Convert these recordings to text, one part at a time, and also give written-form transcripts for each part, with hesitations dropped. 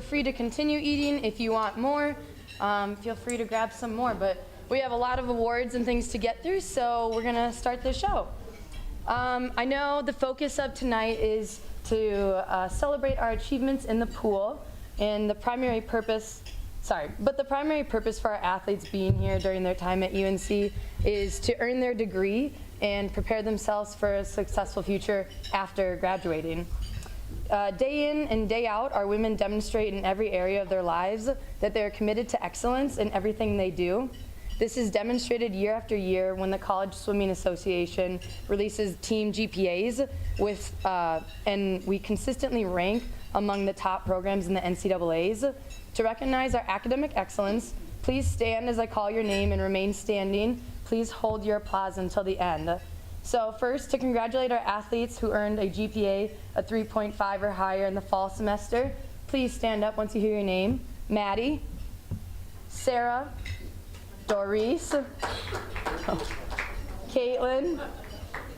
free to continue eating. If you want more, feel free to grab some more. But we have a lot of awards and things to get through, so we're going to start the show. I know the focus of tonight is to celebrate our achievements in the pool, and the primary purpose for our athletes being here during their time at UNC is to earn their degree and prepare themselves for a successful future after graduating. Day in and day out, our women demonstrate in every area of their lives that they're committed to excellence in everything they do. This is demonstrated year after year when the College Swimming Association releases team GPAs and we consistently rank among the top programs in the NCAAs. To recognize our academic excellence, please stand as I call your name and remain standing. Please hold your applause until the end. So first, to congratulate our athletes who earned a GPA of 3.5 or higher in the fall semester, please stand up once you hear your name. Maddie, Sarah, Doris, Caitlin,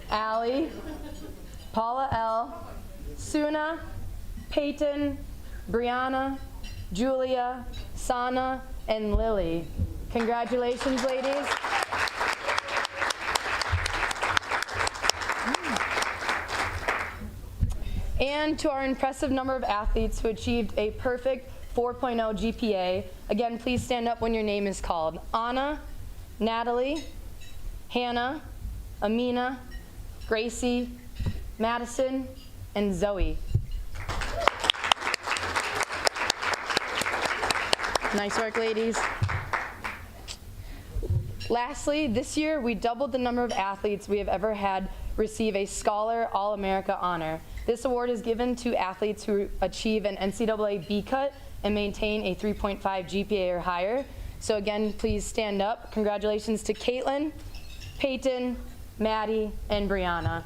Allie, Paula L., Suna, Peyton, Brianna, Julia, Sana, and Lily. Congratulations, ladies. And to our impressive number of athletes who achieved a perfect 4.0 GPA, again, please stand up when your name is called. Anna, Natalie, Hannah, Amina, Gracie, Madison, and Zoe. Nice work, ladies. Lastly, this year we doubled the number of athletes we have ever had receive a Scholar All-America honor. This award is given to athletes who achieve an NCAA B cut and maintain a 3.5 GPA or higher. So again, please stand up. Congratulations to Caitlin, Peyton, Maddie, and Brianna.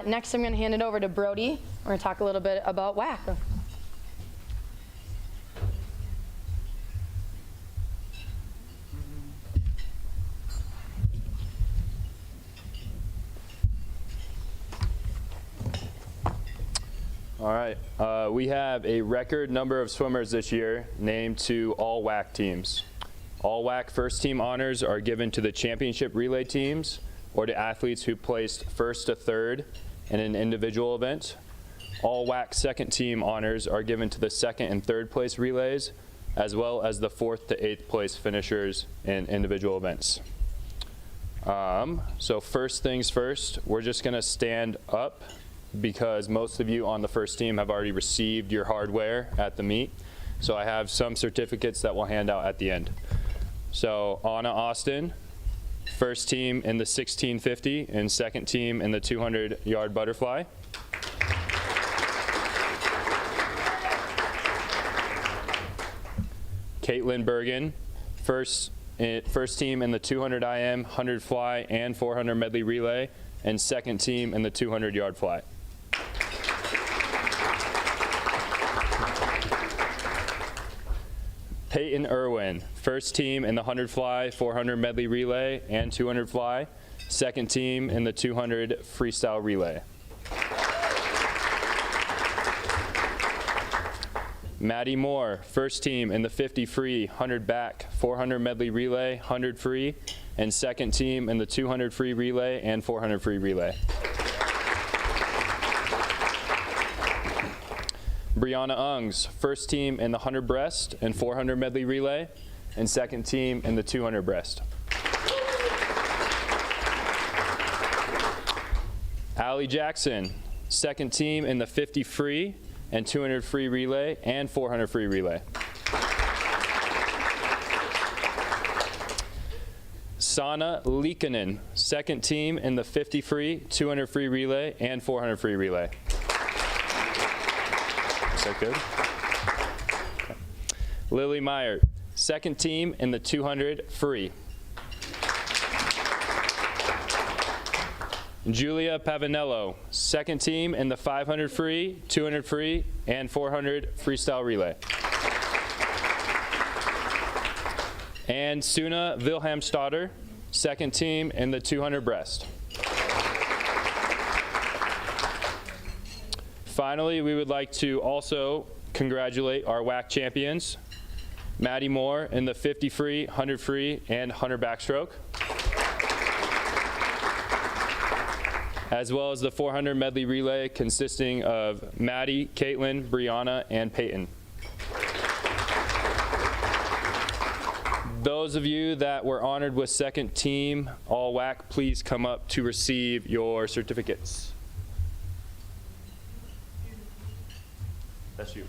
Next, I'm going to hand it over to Brody. We're going to talk a little bit about WAC. All right, we have a record number of swimmers this year named to all WAC teams. All WAC first team honors are given to the championship relay teams or to athletes who placed first to third in an individual event. All WAC second team honors are given to the second and third place relays, as well as the fourth to eighth place finishers in individual events. So first things first, we're just gonna stand up because most of you on the first team have already received your hardware at the meet. So I have some certificates that we'll hand out at the end. So Anna Austin, first team in the 1650 and second team in the 200-yard butterfly. Caitlin Bergen, first team in the 200 IM, 100 fly, and 400 medley relay, and second team in the 200-yard fly. Peyton Irwin, first team in the 100 fly, 400 medley relay, and 200 fly, second team in the 200 freestyle relay. Maddie Moore, first team in the 50 free, 100 back, 400 medley relay, 100 free, and second team in the 200 free relay and 400 free relay. Brianna Ungs, first team in the 100 breast and 400 medley relay, and second team in the 200 breast. Allie Jackson, second team in the 50 free and 200 free relay and 400 free relay. Sana Liikanen, second team in the 50 free, 200 free relay, and 400 free relay. Is that good? Okay. Lily Meyer, second team in the 200 free. Julia Pavanello, second team in the 500 free, 200 free, and 400 freestyle relay. And Suna Wilhelmstadter, second team in the 200 breast. Finally, we would like to also congratulate our WAC champions, Maddie Moore in the 50 free, 100 free, and 100 backstroke, as well as the 400 medley relay consisting of Maddie, Caitlin, Brianna, and Peyton. Those of you that were honored with second team all WAC, please come up to receive your certificates. That's you.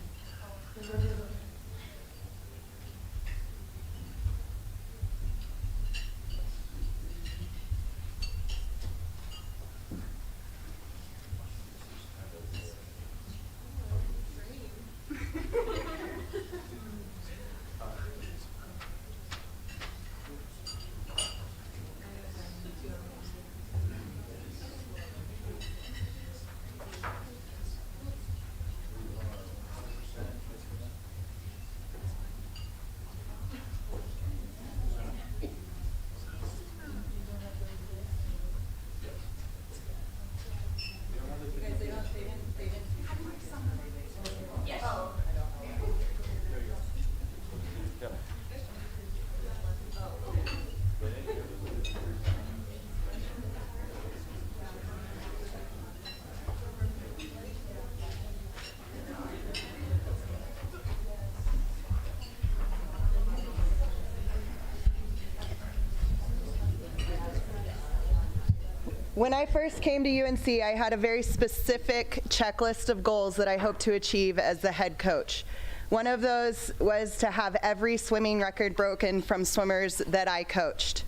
When I first came to UNC, I had a very specific checklist of goals that I hoped to achieve as the head coach. One of those was to have every swimming record broken from swimmers that I coached.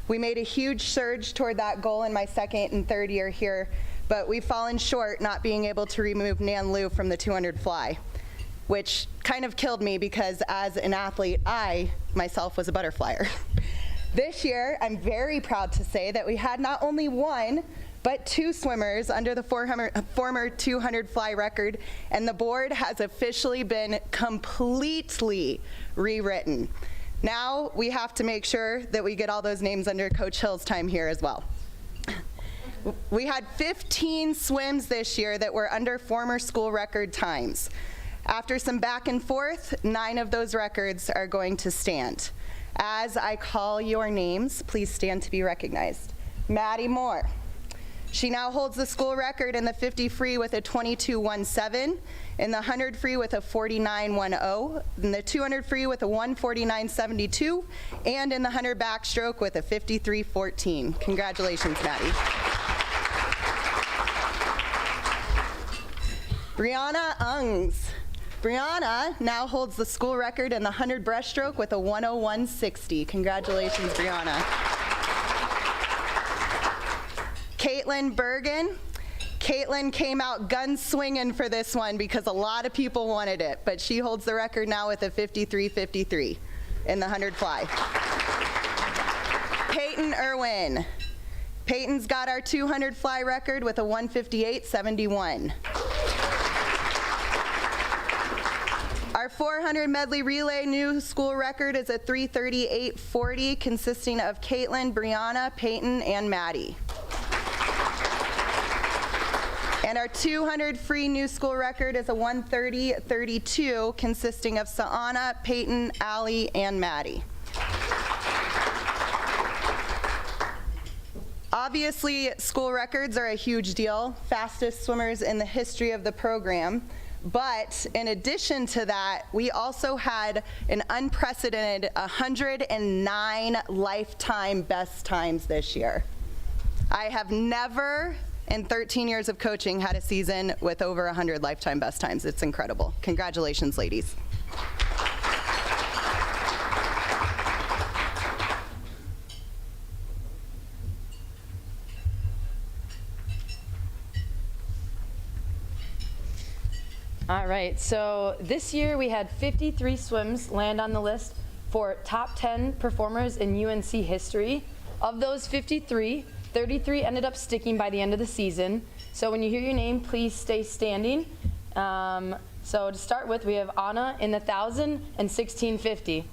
We made a huge surge toward that goal in my second and third year here, but we've fallen short not being able to remove Nan Liu from the 200 fly, which kind of killed me because as an athlete, I myself was a butterflyer. This year, I'm very proud to say that we had not only one, but two swimmers under the former 200 fly record, and the board has officially been completely rewritten. Now we have to make sure that we get all those names under Coach Hill's time here as well. We had 15 swims this year that were under former school record times. After some back and forth, 9 of those records are going to stand. As I call your names, please stand to be recognized. Maddie Moore. She now holds the school record in the 50 free with a 22.17, in the 100 free with a 49.10, in the 200 free with a 149.72, and in the 100 backstroke with a 53.14. Congratulations, Maddie. Brianna Ungs. Brianna now holds the school record in the 100 breaststroke with a 101.60. Congratulations, Brianna. Caitlin Bergen. Caitlin came out gun swinging for this one because a lot of people wanted it, but she holds the record now with a 53.53 in the 100 fly. Peyton Irwin. Peyton's got our 200 fly record with a 158.71. Our 400 medley relay new school record is a 338.40, consisting of Caitlin, Brianna, Peyton, and Maddie. And our 200 free new school record is a 130.32, consisting of Saana, Peyton, Allie, and Maddie. Obviously, school records are a huge deal, fastest swimmers in the history of the program. But in addition to that, we also had an unprecedented 109 lifetime best times this year. I have never, in 13 years of coaching, had a season with over 100 lifetime best times. It's incredible. Congratulations, ladies. All right, so this year we had 53 swims land on the list for top 10 performers in UNC history. Of those 53, 33 ended up sticking by the end of the season. So when you hear your name, please stay standing. So to start with, we have Anna in the 1,000 and 1650.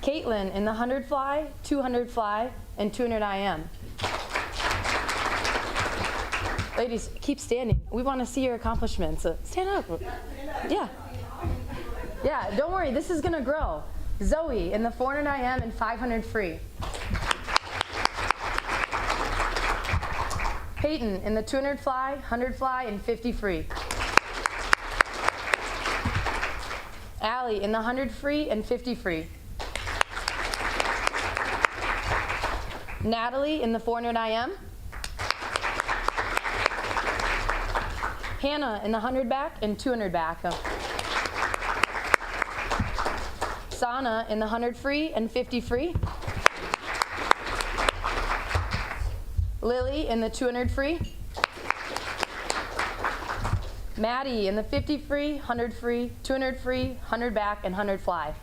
Caitlin in the 100 fly, 200 fly, and 200 IM. Ladies, keep standing. We want to see your accomplishments. Stand up. Yeah. Yeah, don't worry. This is going to grow. Zoe in the 400 IM and 500 free. Peyton in the 200 fly, 100 fly, and 50 free. Allie in the 100 free and 50 free. Natalie in the 400 IM. Hannah in the 100 back and 200 back. Sana in the 100 free and 50 free. Lily in the 200 free. Maddie in the 50 free, 100 free, 200 free, 100 back, and 100 fly.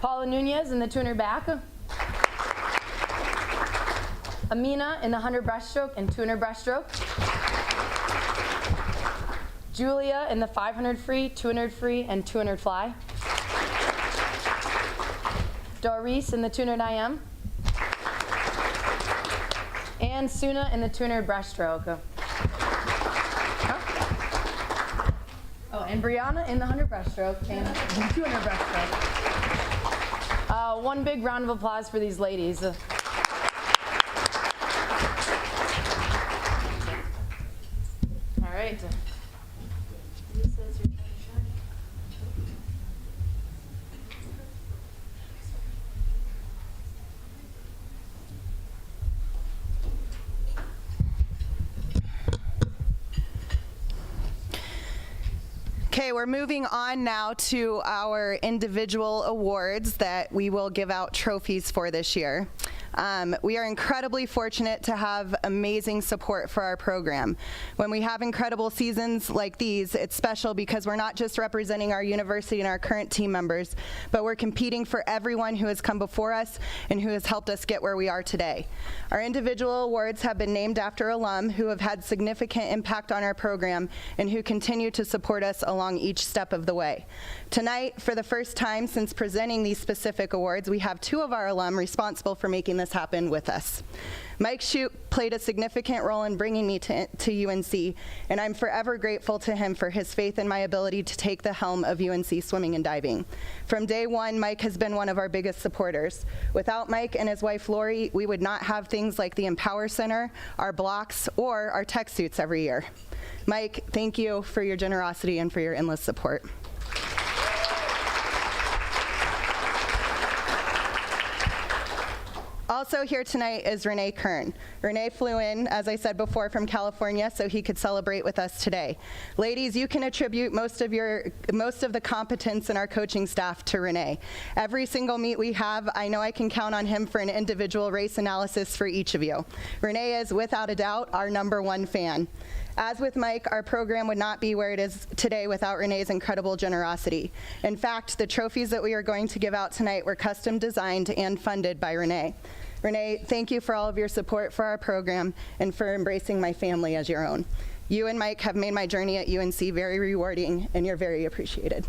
Paula Nunez in the 200 back. Amina in the 100 breaststroke and 200 breaststroke. Julia in the 500 free, 200 free, and 200 fly. Doris in the 200 IM. And Suna in the 200 breaststroke. Oh, and Brianna in the 100 breaststroke and 200 breaststroke. One big round of applause for these ladies. All right. Okay, we're moving on now to our individual awards that we will give out trophies for this year. We are incredibly fortunate to have amazing support for our program. When we have incredible seasons like these, it's special because we're not just representing our university and our current team members, but we're competing for everyone who has come before us and who has helped us get where we are today. Our individual awards have been named after alum who have had significant impact on our program and who continue to support us along each step of the way. Tonight, for the first time since presenting these specific awards, we have two of our alum responsible for making this happen with us. Mike Schuh played a significant role in bringing me to UNC, and I'm forever grateful to him for his faith in my ability to take the helm of UNC swimming and diving. From day one, Mike has been one of our biggest supporters. Without Mike and his wife Lori, we would not have things like the Empower Center, our blocks, or our tech suits every year. Mike, thank you for your generosity and for your endless support. Also here tonight is Renee Kern. Rene flew in, as I said before, from California so he could celebrate with us today. Ladies, you can attribute most of the competence in our coaching staff to Rene. Every single meet we have, I know I can count on him for an individual race analysis for each of you. Rene is, without a doubt, our #1 fan. As with Mike, our program would not be where it is today without Renee's incredible generosity. In fact, the trophies that we are going to give out tonight were custom designed and funded by Rene. Rene, thank you for all of your support for our program and for embracing my family as your own. You and Mike have made my journey at UNC very rewarding, and you're very appreciated.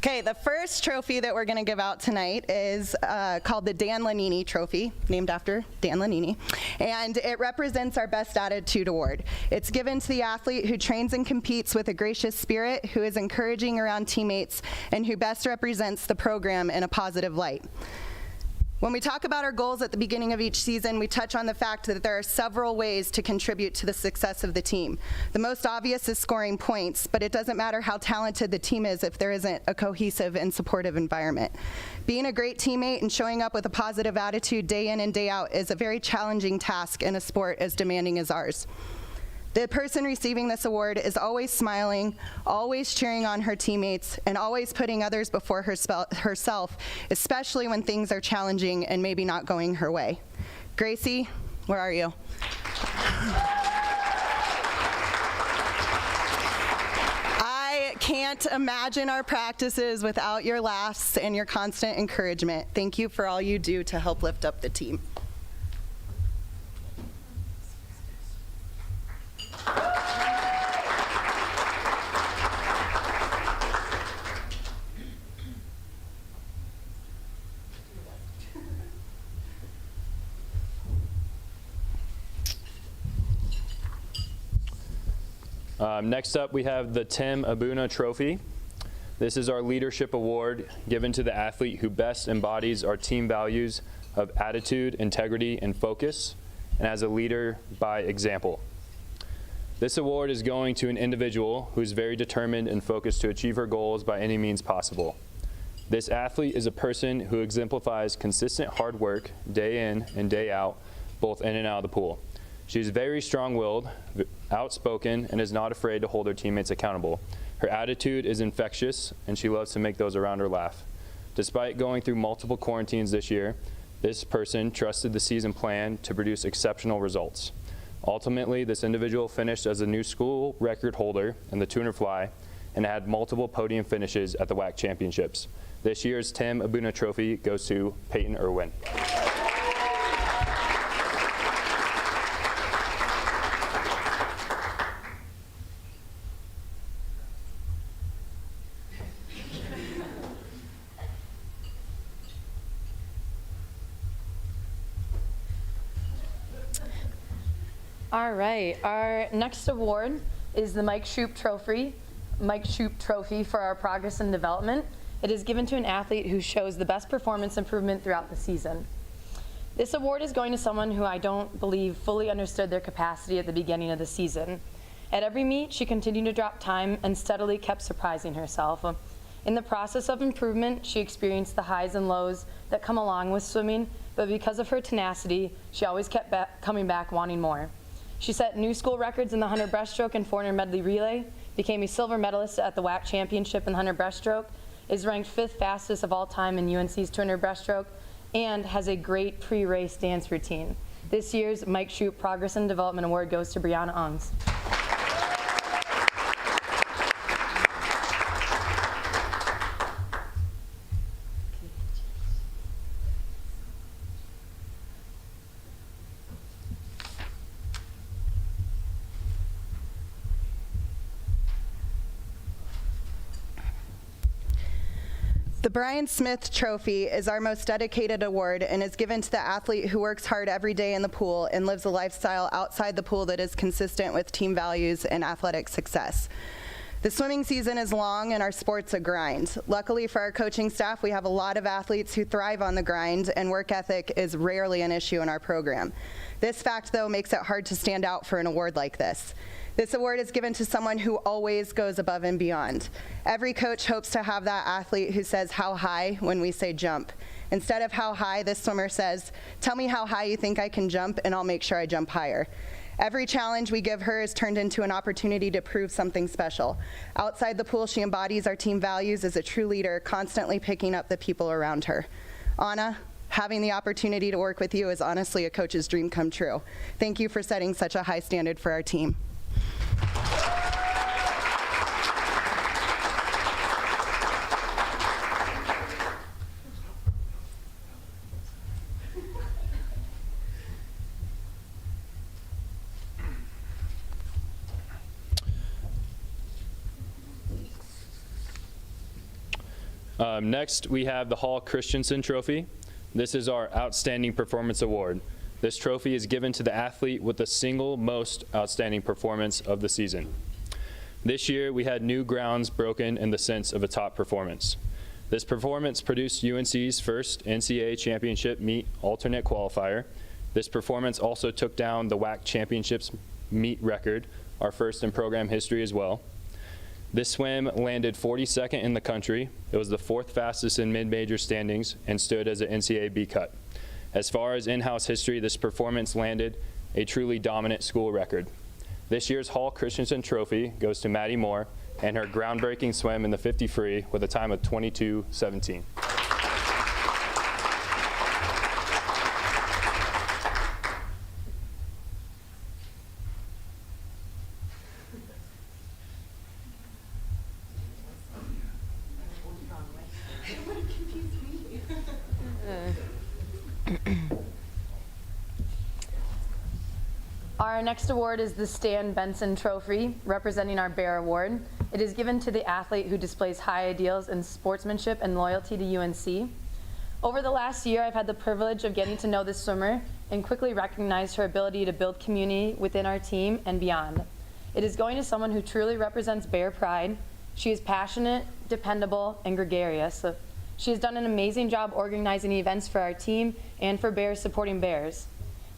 Okay, the first trophy that we're going to give out tonight is called the Dan Lanini Trophy, named after Dan Lanini, and it represents our Best Attitude Award. It's given to the athlete who trains and competes with a gracious spirit, who is encouraging around teammates, and who best represents the program in a positive light. When we talk about our goals at the beginning of each season, we touch on the fact that there are several ways to contribute to the success of the team. The most obvious is scoring points, but it doesn't matter how talented the team is if there isn't a cohesive and supportive environment. Being a great teammate and showing up with a positive attitude day in and day out is a very challenging task in a sport as demanding as ours. The person receiving this award is always smiling, always cheering on her teammates, and always putting others before herself, especially when things are challenging and maybe not going her way. Gracie, where are you? I can't imagine our practices without your laughs and your constant encouragement. Thank you for all you do to help lift up the team. Next up, we have the Abuna Trophy. This is our leadership award given to the athlete who best embodies our team values of attitude, integrity, and focus, and as a leader by example. This award is going to an individual who's very determined and focused to achieve her goals by any means possible. This athlete is a person who exemplifies consistent hard work day in and day out, both in and out of the pool. She's very strong-willed, outspoken, and is not afraid to hold her teammates accountable. Her attitude is infectious, and she loves to make those around her laugh. Despite going through multiple quarantines this year, this person trusted the season plan to produce exceptional results. Ultimately, this individual finished as a new school record holder in the 200 fly and had multiple podium finishes at the WAC championships. This year's Abuna Trophy goes to Peyton Irwin. All right, our next award is the Schuh Trophy for our progress and development. It is given to an athlete who shows the best performance improvement throughout the season. This award is going to someone who I don't believe fully understood their capacity at the beginning of the season. At every meet, she continued to drop time and steadily kept surprising herself. In the process of improvement, she experienced the highs and lows that come along with swimming, but because of her tenacity, she always kept coming back wanting more. She set new school records in the 100 breaststroke and 400 medley relay, became a silver medalist at the WAC championship in the 100 breaststroke, is ranked 5th fastest of all time in UNC's 200 breaststroke, and has a great pre-race dance routine. This year's Schuh Progress and Development Award goes to Brianna Ungs. The Brian Smith Trophy is our most dedicated award and is given to the athlete who works hard every day in the pool and lives a lifestyle outside the pool that is consistent with team values and athletic success. The swimming season is long and our sport's a grind. Luckily for our coaching staff, we have a lot of athletes who thrive on the grind, and work ethic is rarely an issue in our program. This fact, though, makes it hard to stand out for an award like this. This award is given to someone who always goes above and beyond. Every coach hopes to have that athlete who says how high when we say jump. Instead of how high, this swimmer says, tell me how high you think I can jump and I'll make sure I jump higher. Every challenge we give her is turned into an opportunity to prove something special. Outside the pool, she embodies our team values as a true leader, constantly picking up the people around her. Anna, having the opportunity to work with you is honestly a coach's dream come true. Thank you for setting such a high standard for our team. Next, we have the Christensen Trophy. This is our Outstanding Performance Award. This trophy is given to the athlete with the single most outstanding performance of the season. This year, we had new grounds broken in the sense of a top performance. This performance produced UNC's first NCAA championship meet alternate qualifier. This performance also took down the WAC championships meet record, our first in program history as well. This swim landed 42nd in the country. It was the 4th fastest in mid-major standings and stood as an NCAA B cut. As far as in-house history, this performance landed a truly dominant school record. This year's Christensen Trophy goes to Maddie Moore and her groundbreaking swim in the 50 free with a time of 22:17. Our next award is the Benson Trophy, representing our Bear Award. It is given to the athlete who displays high ideals in sportsmanship and loyalty to UNC. Over the last year, I've had the privilege of getting to know this swimmer and quickly recognized her ability to build community within our team and beyond. It is going to someone who truly represents Bear pride. She is passionate, dependable, and gregarious. She has done an amazing job organizing events for our team and for Bears supporting Bears.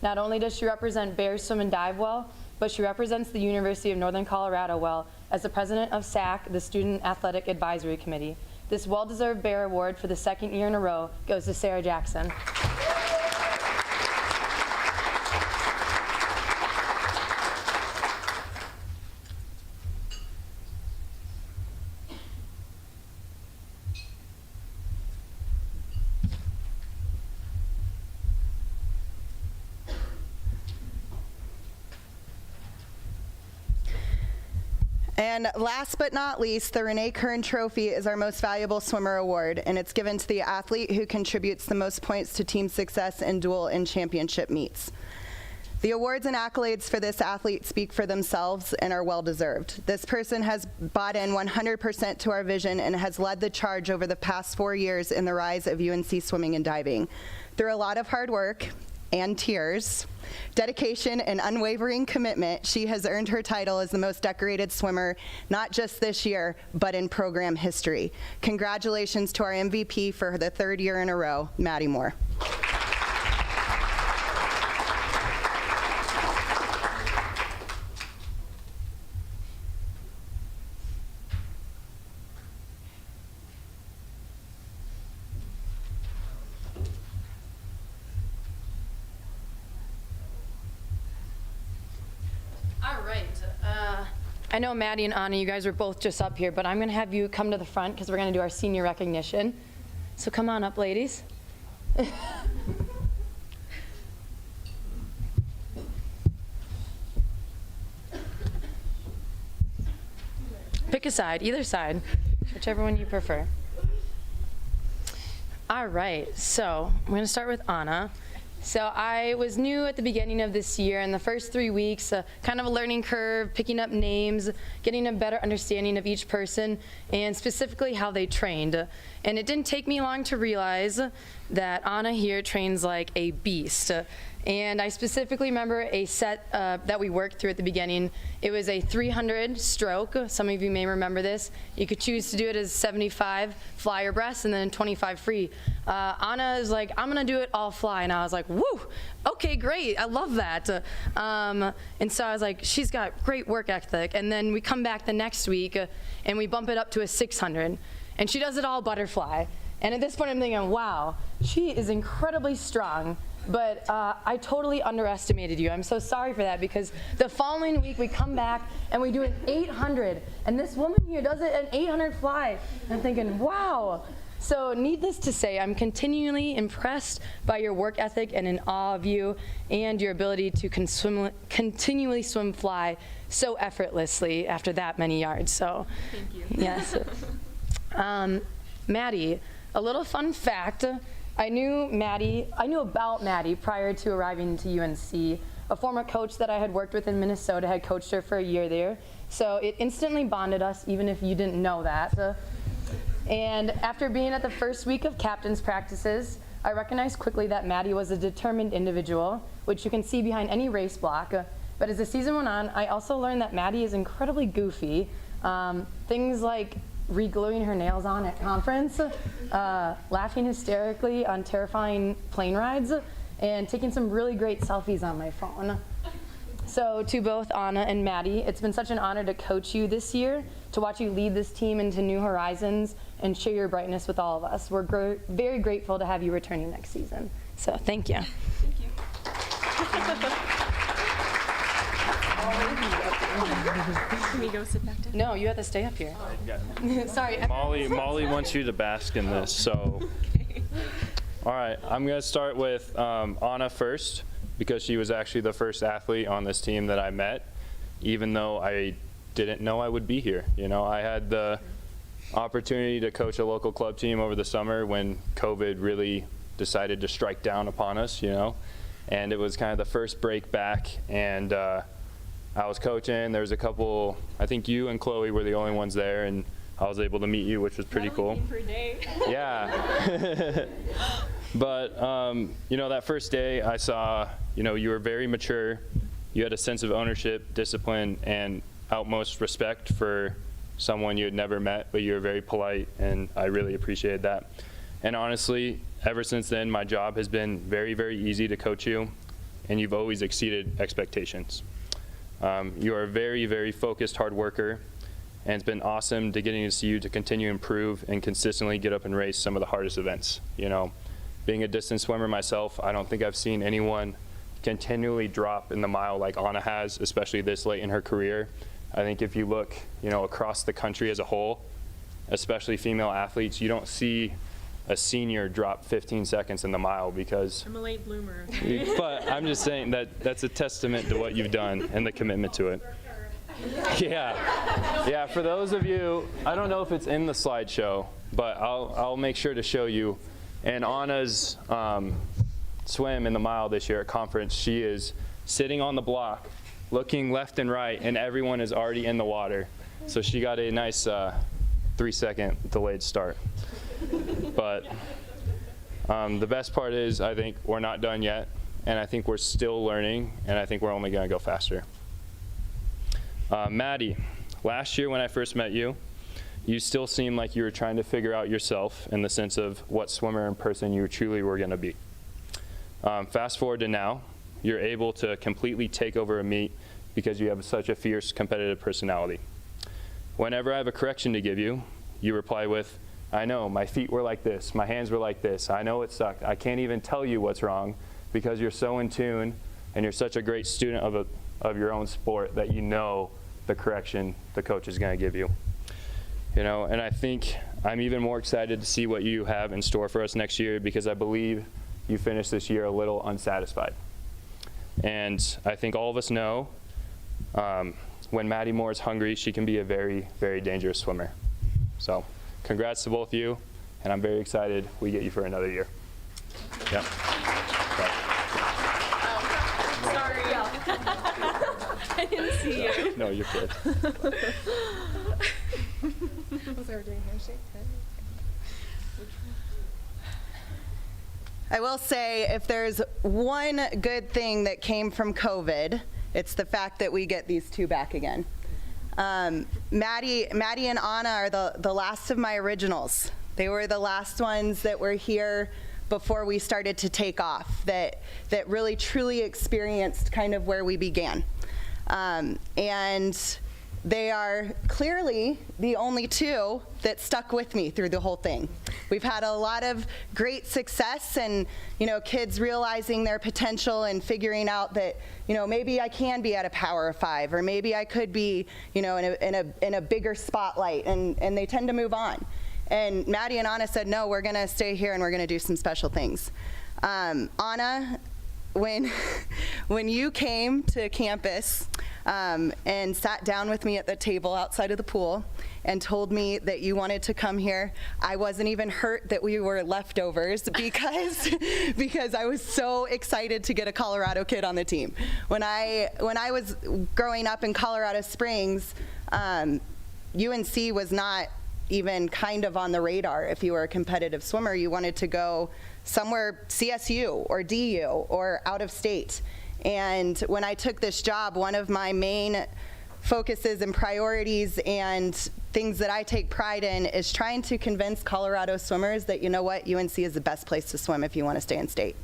Not only does she represent Bears swim and dive well, but she represents the University of Northern Colorado well as the president of SAC, the Student Athletic Advisory Committee. This well-deserved Bear Award for the second year in a row goes to Sarah Jackson. And last but not least, the Renee Kern Trophy is our most valuable swimmer award, and it's given to the athlete who contributes the most points to team success in dual and championship meets. The awards and accolades for this athlete speak for themselves and are well-deserved. This person has bought in 100% to our vision and has led the charge over the past 4 years in the rise of UNC swimming and diving. Through a lot of hard work and tears, dedication, and unwavering commitment, she has earned her title as the most decorated swimmer, not just this year, but in program history. Congratulations to our MVP for the 3rd year in a row, Maddie Moore. I know Maddie and Anna, you guys were both just up here, but I'm going to have you come to the front because we're going to do our senior recognition. So come on up, ladies. Pick a side, either side, whichever one you prefer. All right, so I'm going to start with Anna. So I was new at the beginning of this year, and the first 3 weeks, kind of a learning curve, picking up names, getting a better understanding of each person, and specifically how they trained. And it didn't take me long to realize that Anna here trains like a beast. And I specifically remember a set that we worked through at the beginning. It was a 300 stroke. Some of you may remember this. You could choose to do it as 75 fly or breast and then 25 free. Anna is like, I'm gonna do it all fly. And I was like, woo, okay, great, I love that. And so I was like, she's got great work ethic. And then we come back the next week and we bump it up to a 600. And she does it all butterfly. And at this point I'm thinking, wow, she is incredibly strong. But I totally underestimated you. I'm so sorry for that, because the following week we come back and we do an 800, and this woman here does it an 800 fly. I'm thinking, wow. So needless to say, I'm continually impressed by your work ethic and in awe of you and your ability to continually swim fly so effortlessly after that many yards. So, thank you. Yes. Maddie, a little fun fact. I knew about Maddie prior to arriving to UNC. A former coach that I had worked with in Minnesota had coached her for a year there. So it instantly bonded us, even if you didn't know that. And after being at the first week of captain's practices, I recognized quickly that Maddie was a determined individual, which you can see behind any race block. But as the season went on, I also learned that Maddie is incredibly goofy. Things like re-gluing her nails on at conference, laughing hysterically on terrifying plane rides, and taking some really great selfies on my phone. So to both Anna and Maddie, it's been such an honor to coach you this year, to watch you lead this team into new horizons and share your brightness with all of us. We're very grateful to have you returning next season. So thank you. Thank you. Can we go sit back down? No, you have to stay up here. Sorry. Molly wants you to bask in this, so. All right, I'm gonna start with Anna first, because she was actually the first athlete on this team that I met, even though I didn't know I would be here. You know, I had the opportunity to coach a local club team over the summer when COVID really decided to strike down upon us, you know, and it was kind of the first break back, and I was coaching. There was a couple, I think you and Chloe were the only ones there, and I was able to meet you, which was pretty cool. For a day. Yeah. But, you know, that first day I saw, you know, you were very mature. You had a sense of ownership, discipline, and utmost respect for someone you had never met, but you were very polite, and I really appreciated that. And honestly, ever since then, my job has been very, very easy to coach you, and you've always exceeded expectations. You are a very, very focused hard worker, and it's been awesome getting to see you to continue to improve and consistently get up and race some of the hardest events. You know, being a distance swimmer myself, I don't think I've seen anyone continually drop in the mile like Anna has, especially this late in her career. I think if you look, you know, across the country as a whole, especially female athletes, you don't see a senior drop 15 seconds in the mile because I'm a late bloomer. But I'm just saying that's a testament to what you've done and the commitment to it. Yeah, for those of you, I don't know if it's in the slideshow, but I'll make sure to show you. And Anna's swim in the mile this year at conference, she is sitting on the block, looking left and right, and everyone is already in the water. So she got a nice 3-second delayed start. But the best part is I think we're not done yet, and I think we're still learning, and I think we're only going to go faster. Maddie, last year when I first met you, you still seemed like you were trying to figure out yourself in the sense of what swimmer and person you truly were going to be. Fast forward to now, you're able to completely take over a meet because you have such a fierce competitive personality. Whenever I have a correction to give you, you reply with, I know, my feet were like this, my hands were like this, I know it sucked, I can't even tell you what's wrong because you're so in tune and you're such a great student of your own sport that you know the correction the coach is going to give you. You know, and I think I'm even more excited to see what you have in store for us next year because I believe you finished this year a little unsatisfied. And I think all of us know when Maddie Moore is hungry, she can be a very, very dangerous swimmer. So congrats to both of you, and I'm very excited we get you for another year. Yep. Sorry. I didn't see you. No, you're good. Was I doing handshake? I will say if there's one good thing that came from COVID, it's the fact that we get these two back again. Maddie and Anna are the last of my originals. They were the last ones that were here before we started to take off, that really truly experienced kind of where we began. And they are clearly the only two that stuck with me through the whole thing. We've had a lot of great success and, you know, kids realizing their potential and figuring out that, you know, maybe I can be at a Power of 5 or maybe I could be, you know, in a bigger spotlight, and they tend to move on. And Maddie and Anna said, no, we're going to stay here and we're going to do some special things. Anna, when you came to campus and sat down with me at the table outside of the pool and told me that you wanted to come here, I wasn't even hurt that we were leftovers because I was so excited to get a Colorado kid on the team. When I was growing up in Colorado Springs, UNC was not even kind of on the radar. If you were a competitive swimmer, you wanted to go somewhere CSU or DU or out of state. And when I took this job, one of my main focuses and priorities and things that I take pride in is trying to convince Colorado swimmers that, you know what, UNC is the best place to swim if you want to stay in state.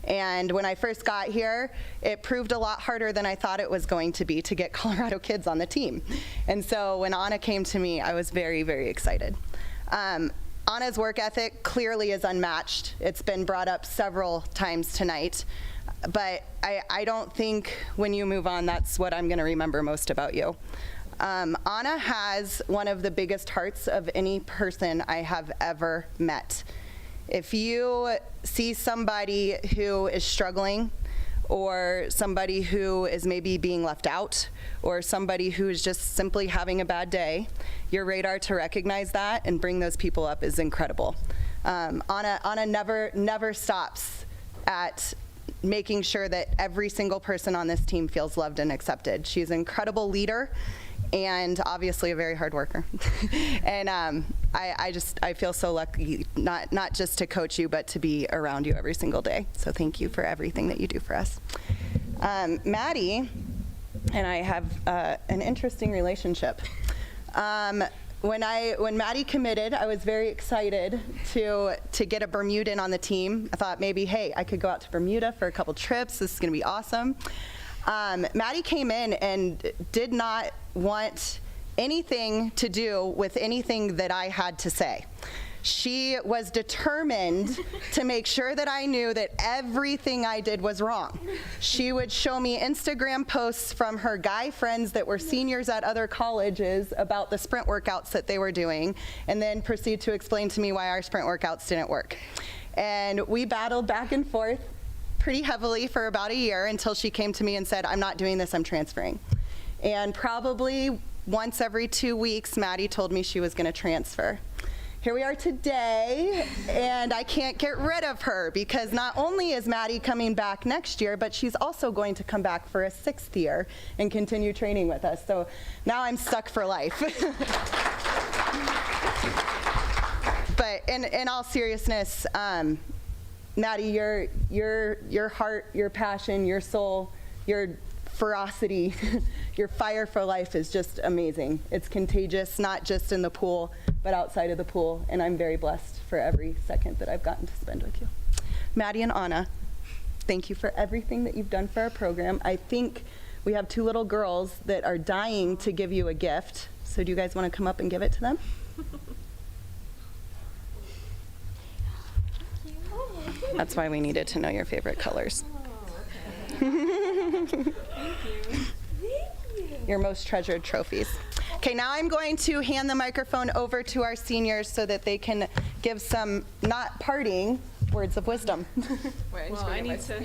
And when I first got here, it proved a lot harder than I thought it was going to be to get Colorado kids on the team. And so when Anna came to me, I was very, very excited. Anna's work ethic clearly is unmatched. It's been brought up several times tonight. But I don't think when you move on, that's what I'm going to remember most about you. Anna has one of the biggest hearts of any person I have ever met. If you see somebody who is struggling, or somebody who is maybe being left out, or somebody who is just simply having a bad day, your radar to recognize that and bring those people up is incredible. Anna never stops at making sure that every single person on this team feels loved and accepted. She's an incredible leader and obviously a very hard worker. And I feel so lucky not just to coach you, but to be around you every single day. So thank you for everything that you do for us. Maddie, and I have an interesting relationship. When Maddie committed, I was very excited to get a Bermudan on the team. I thought maybe, hey, I could go out to Bermuda for a couple trips. This is going to be awesome. Maddie came in and did not want anything to do with anything that I had to say. She was determined to make sure that I knew that everything I did was wrong. She would show me Instagram posts from her guy friends that were seniors at other colleges about the sprint workouts that they were doing, and then proceed to explain to me why our sprint workouts didn't work. And we battled back and forth pretty heavily for about a year until she came to me and said, I'm not doing this, I'm transferring. And probably once every 2 weeks, Maddie told me she was going to transfer. Here we are today, and I can't get rid of her because not only is Maddie coming back next year, but she's also going to come back for a 6th year and continue training with us. So now I'm stuck for life. But in all seriousness, Maddie, your heart, your passion, your soul, your ferocity, your fire for life is just amazing. It's contagious, not just in the pool, but outside of the pool, and I'm very blessed for every second that I've gotten to spend with you. Maddie and Anna, thank you for everything that you've done for our program. I think we have 2 little girls that are dying to give you a gift, so do you guys want to come up and give it to them? That's why we needed to know your favorite colors. Your most treasured trophies. Okay, now I'm going to hand the microphone over to our seniors so that they can give some not parting words of wisdom. Well, I need to.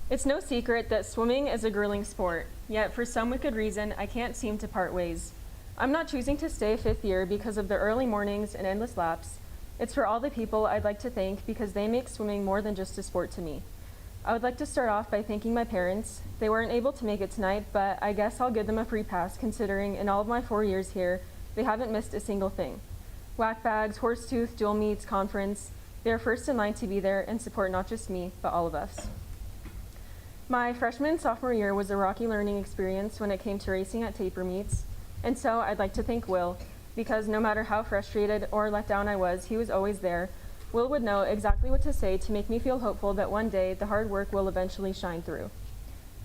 It's no secret that swimming is a grueling sport, yet for some wicked reason, I can't seem to part ways. I'm not choosing to stay 5th year because of the early mornings and endless laps. It's for all the people I'd like to thank because they make swimming more than just a sport to me. I would like to start off by thanking my parents. They weren't able to make it tonight, but I guess I'll give them a free pass considering in all of my 4 years here, they haven't missed a single thing. Whack bags, horse tooth, dual meets, conference, they're first in line to be there and support not just me, but all of us. My freshman and sophomore year was a rocky learning experience when it came to racing at taper meets, and so I'd like to thank Will, because no matter how frustrated or let down I was, he was always there. Will would know exactly what to say to make me feel hopeful that one day the hard work will eventually shine through.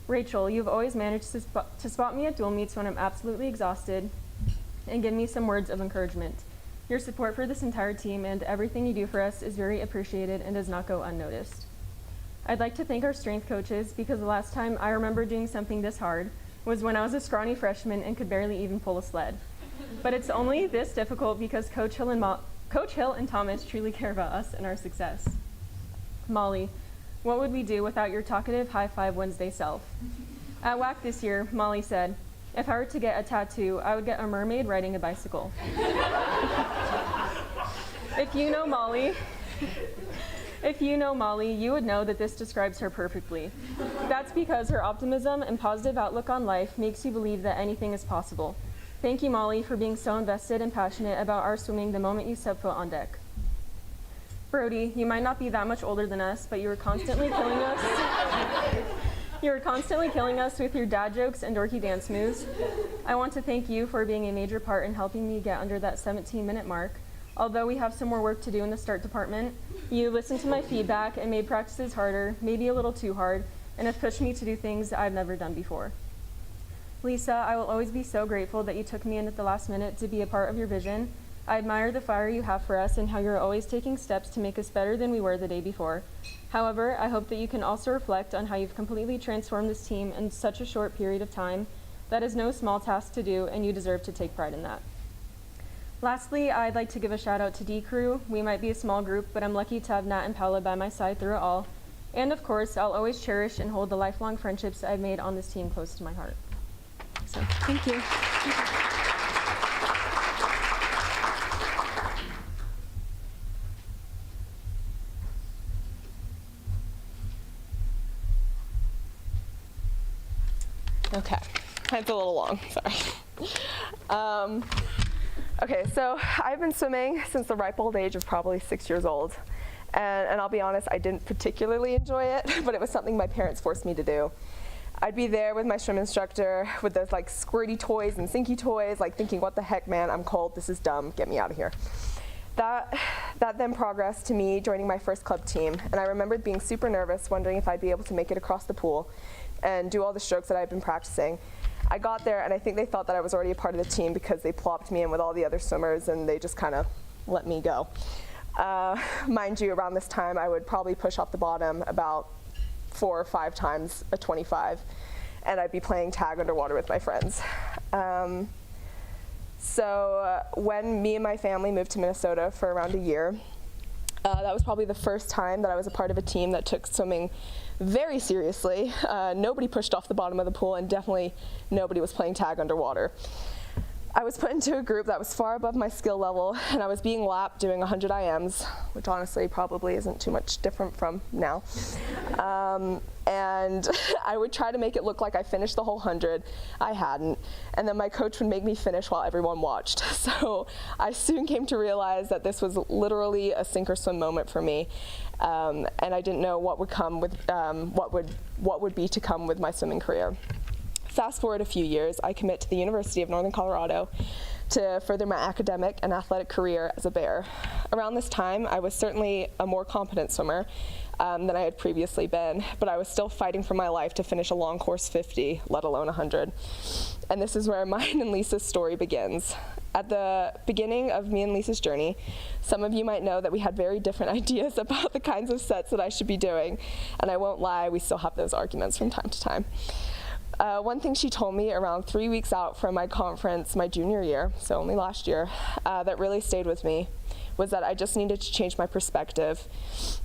Rachel, you've always managed to spot me at dual meets when I'm absolutely exhausted and give me some words of encouragement. Your support for this entire team and everything you do for us is very appreciated and does not go unnoticed. I'd like to thank our strength coaches because the last time I remember doing something this hard was when I was a scrawny freshman and could barely even pull a sled. But it's only this difficult because Coach Hill and Thomas truly care about us and our success. Molly, what would we do without your talkative High Five Wednesday self? At WAC this year, Molly said, if I were to get a tattoo, I would get a mermaid riding a bicycle. If you know Molly, you would know that this describes her perfectly. That's because her optimism and positive outlook on life makes you believe that anything is possible. Thank you, Molly, for being so invested and passionate about our swimming the moment you set foot on deck. Brody, you might not be that much older than us, but you were constantly killing us. You were constantly killing us with your dad jokes and dorky dance moves. I want to thank you for being a major part in helping me get under that 17-minute mark. Although we have some more work to do in the start department, you listened to my feedback and made practices harder, maybe a little too hard, and have pushed me to do things I've never done before. Lisa, I will always be so grateful that you took me in at the last minute to be a part of your vision. I admire the fire you have for us and how you're always taking steps to make us better than we were the day before. However, I hope that you can also reflect on how you've completely transformed this team in such a short period of time. That is no small task to do, and you deserve to take pride in that. Lastly, I'd like to give a shout out to D Crew. We might be a small group, but I'm lucky to have Nat and Paula by my side through it all. And of course, I'll always cherish and hold the lifelong friendships I've made on this team close to my heart. So thank you. Okay, it's a little long, sorry. Okay, so I've been swimming since the ripe old age of probably 6 years old. And I'll be honest, I didn't particularly enjoy it, but it was something my parents forced me to do. I'd be there with my swim instructor with those like squirty toys and sinky toys, like thinking, what the heck, man, I'm cold, this is dumb, get me out of here. That then progressed to me joining my first club team, and I remembered being super nervous, wondering if I'd be able to make it across the pool and do all the strokes that I'd been practicing. I got there, and I think they thought that I was already a part of the team because they plopped me in with all the other swimmers, and they just kind of let me go. Mind you, around this time, I would probably push off the bottom about 4 or 5 times a 25, and I'd be playing tag underwater with my friends. So when me and my family moved to Minnesota for around a year, that was probably the first time that I was a part of a team that took swimming very seriously. Nobody pushed off the bottom of the pool, and definitely nobody was playing tag underwater. I was put into a group that was far above my skill level, and I was being lapped doing 100 IMs, which honestly probably isn't too much different from now. And I would try to make it look like I finished the whole 100. I hadn't. And then my coach would make me finish while everyone watched. So I soon came to realize that this was literally a sink or swim moment for me. And I didn't know what would come with, what would be to come with my swimming career. Fast forward a few years, I commit to the University of Northern Colorado to further my academic and athletic career as a bear. Around this time, I was certainly a more competent swimmer than I had previously been, but I was still fighting for my life to finish a long course 50, let alone 100. And this is where mine and Lisa's story begins. At the beginning of me and Lisa's journey, some of you might know that we had very different ideas about the kinds of sets that I should be doing, and I won't lie, we still have those arguments from time to time. One thing she told me around 3 weeks out from my conference my junior year, so only last year, that really stayed with me was that I just needed to change my perspective,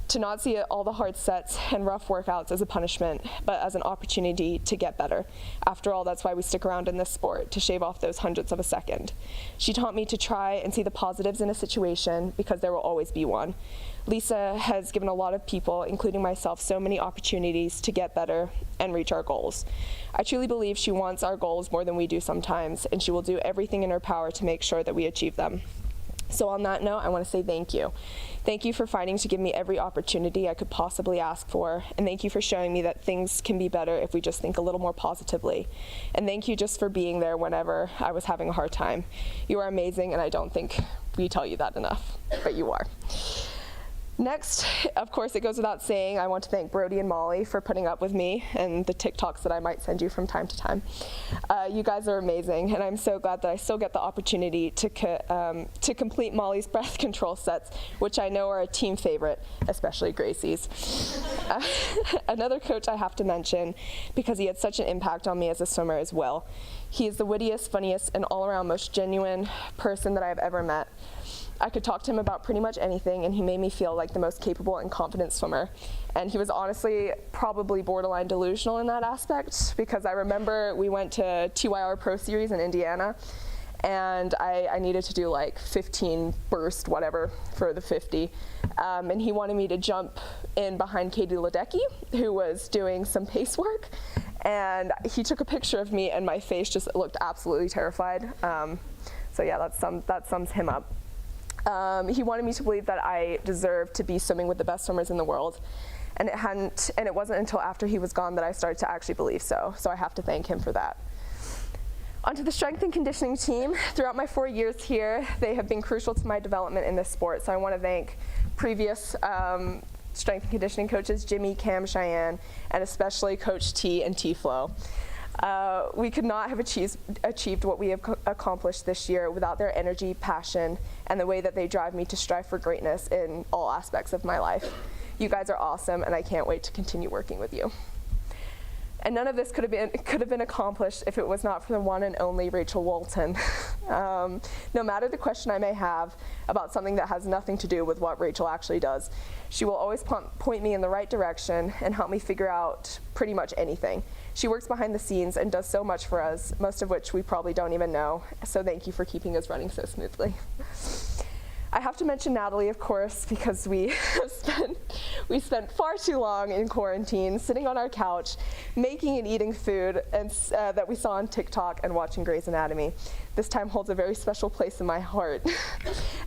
to not see all the hard sets and rough workouts as a punishment, but as an opportunity to get better. After all, that's why we stick around in this sport, to shave off those hundredths of a second. She taught me to try and see the positives in a situation because there will always be one. Lisa has given a lot of people, including myself, so many opportunities to get better and reach our goals. I truly believe she wants our goals more than we do sometimes, and she will do everything in her power to make sure that we achieve them. So on that note, I want to say thank you. Thank you for fighting to give me every opportunity I could possibly ask for, and thank you for showing me that things can be better if we just think a little more positively. And thank you just for being there whenever I was having a hard time. You are amazing, and I don't think we tell you that enough, but you are. Next, of course, it goes without saying, I want to thank Brody and Molly for putting up with me and the TikToks that I might send you from time to time. You guys are amazing, and I'm so glad that I still get the opportunity to complete Molly's breath control sets, which I know are a team favorite, especially Gracie's. Another coach I have to mention, because he had such an impact on me as a swimmer as well. He is the wittiest, funniest, and all-around most genuine person that I have ever met. I could talk to him about pretty much anything, and he made me feel like the most capable and confident swimmer. And he was honestly probably borderline delusional in that aspect, because I remember we went to TYR Pro Series in Indiana, and I needed to do like 15 burst, whatever, for the 50. And he wanted me to jump in behind Katie Ledecky, who was doing some pace work. And he took a picture of me, and my face just looked absolutely terrified. So yeah, that sums him up. He wanted me to believe that I deserved to be swimming with the best swimmers in the world, and it wasn't until after he was gone that I started to actually believe so. So I have to thank him for that. Onto the strength and conditioning team. Throughout my 4 years here, they have been crucial to my development in this sport. So I want to thank previous strength and conditioning coaches, Jimmy, Cam, Cheyenne, and especially Coach T and T-Flow. We could not have achieved what we have accomplished this year without their energy, passion, and the way that they drive me to strive for greatness in all aspects of my life. You guys are awesome, and I can't wait to continue working with you. And none of this could have been accomplished if it was not for the one and only Rachel Walton. No matter the question I may have about something that has nothing to do with what Rachel actually does, she will always point me in the right direction and help me figure out pretty much anything. She works behind the scenes and does so much for us, most of which we probably don't even know. So thank you for keeping us running so smoothly. I have to mention Natalie, of course, because we spent far too long in quarantine, sitting on our couch, making and eating food that we saw on TikTok and watching Grey's Anatomy. This time holds a very special place in my heart.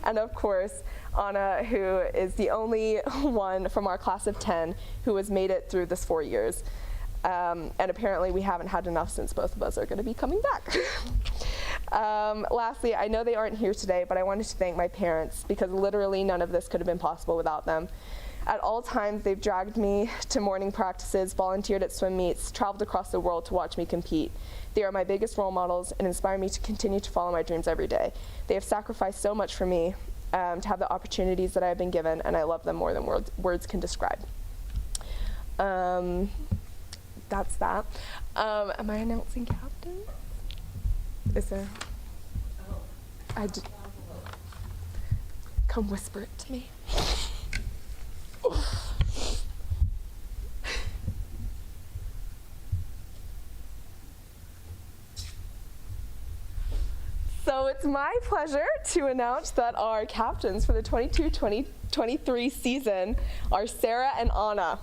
And of course, Anna, who is the only one from our class of 10 who has made it through this 4 years. And apparently we haven't had enough since both of us are going to be coming back. Lastly, I know they aren't here today, but I wanted to thank my parents because literally none of this could have been possible without them. At all times, they've dragged me to morning practices, volunteered at swim meets, traveled across the world to watch me compete. They are my biggest role models and inspire me to continue to follow my dreams every day. They have sacrificed so much for me to have the opportunities that I have been given, and I love them more than words can describe. That's that. Am I announcing captain? Is there? Come whisper it to me. So it's my pleasure to announce that our captains for the 22-23 season are Sarah and Anna.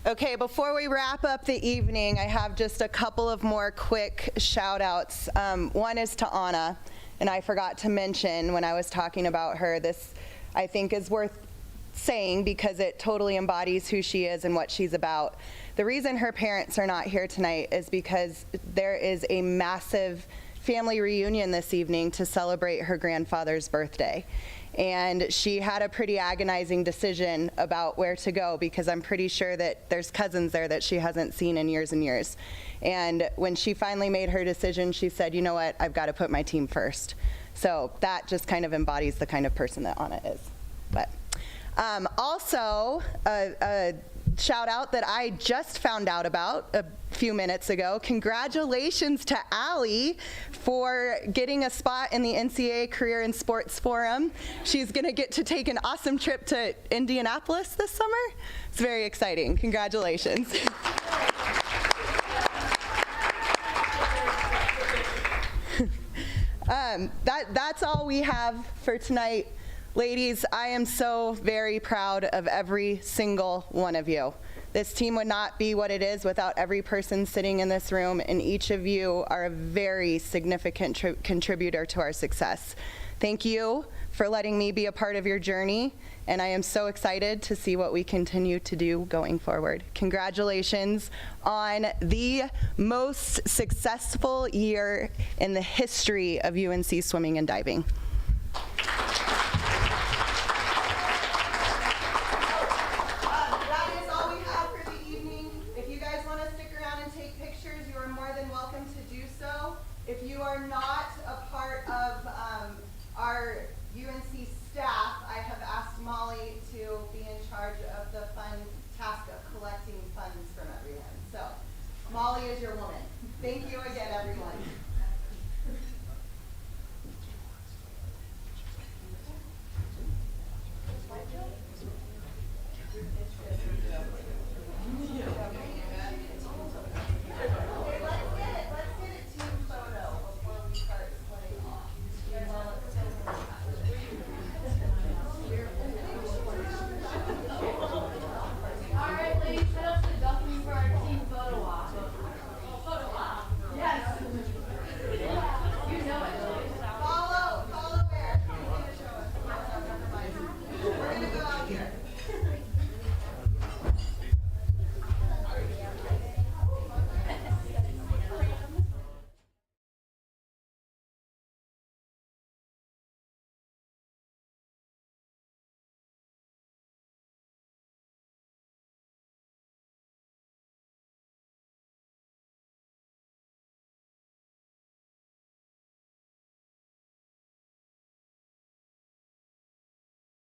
Okay, before we wrap up the evening, I have just a couple of more quick shout outs. One is to Anna, and I forgot to mention when I was talking about her, this I think is worth saying because it totally embodies who she is and what she's about. The reason her parents are not here tonight is because there is a massive family reunion this evening to celebrate her grandfather's birthday. And she had a pretty agonizing decision about where to go because I'm pretty sure that there's cousins there that she hasn't seen in years and years. And when she finally made her decision, she said, you know what, I've got to put my team first. So that just kind of embodies the kind of person that Anna is. But also, a shout out that I just found out about a few minutes ago. Congratulations to Allie for getting a spot in the NCAA Career in Sports Forum. She's going to get to take an awesome trip to Indianapolis this summer. It's very exciting. Congratulations. That's all we have for tonight. Ladies, I am so very proud of every single one of you. This team would not be what it is without every person sitting in this room, and each of you are a very significant contributor to our success. Thank you for letting me be a part of your journey, and I am so excited to see what we continue to do going forward. Congratulations on the most successful year in the history of UNC swimming and diving. Molly is your woman. Thank you again, everyone.